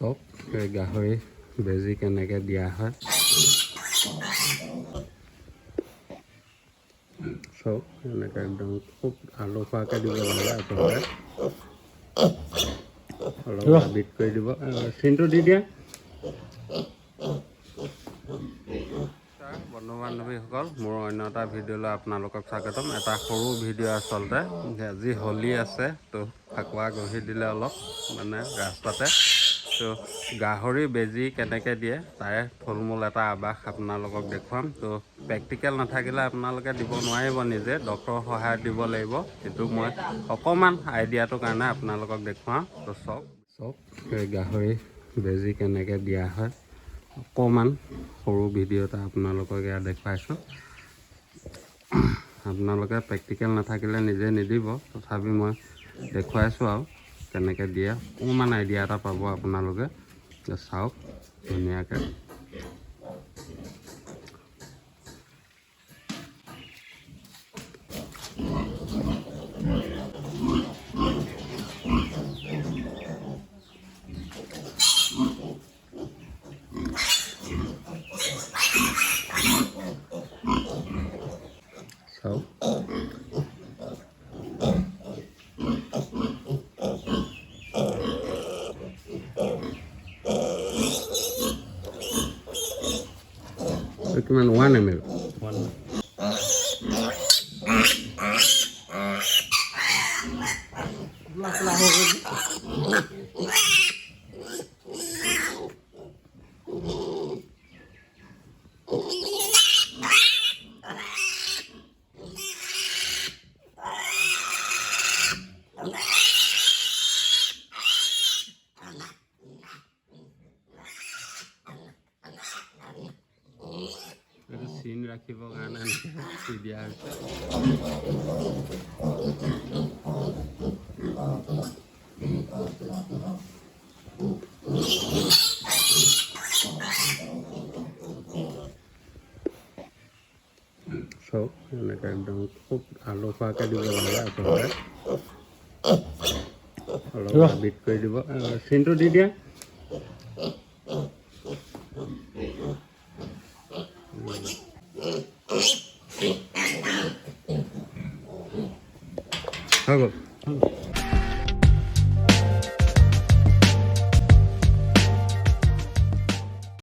চব গাহৰি বেজি কেনেকৈ দিয়া হয় চব এনেকৈ একদম খুব আলু খোৱাকৈ দিব লাগে আপোনালোকে অলপ বিট কৰি দিব চিনটো দি দিয়া বন্ধু বান্ধৱীসকল মোৰ অন্য এটা ভিডিঅ'লৈ আপোনালোকক স্বাগতম এটা সৰু ভিডিঅ' আচলতে আজি হোলী আছে তো ফাকুৱা গঢ়ি দিলে অলপ মানে ৰাস্তাতে তো গাহৰি বেজি কেনেকৈ দিয়ে তাৰে থুলমূল এটা আভাস আপোনালোকক দেখুৱাম তো প্ৰেক্টিকেল নাথাকিলে আপোনালোকে দিব নোৱাৰিব নিজে ডক্টৰৰ সহায়ত দিব লাগিব কিন্তু মই অকণমান আইডিয়াটোৰ কাৰণে আপোনালোকক দেখুৱাওঁ তো চব গাহৰি বেজি কেনেকৈ দিয়া হয় অকণমান সৰু ভিডিঅ' এটা আপোনালোকক ইয়াত দেখুৱাইছোঁ আপোনালোকে প্ৰেক্টিকেল নাথাকিলে নিজে নিদিব তথাপি মই দেখুৱাইছোঁ আৰু কেনেকৈ দিয়ে অকণমান আইডিয়া এটা পাব আপোনালোকে চাওক ধুনীয়াকৈ চাওক কিমান 1 ml চিন ৰাখিবৰ কাৰণে দিয়া হৈছে চব এনেকৈ একদম খুব আলু খোৱাকৈ দিব লাগে আপোনালোকে অলপ বিট কৰি দিব চিনটো দি দিয়া হৈ গ'ল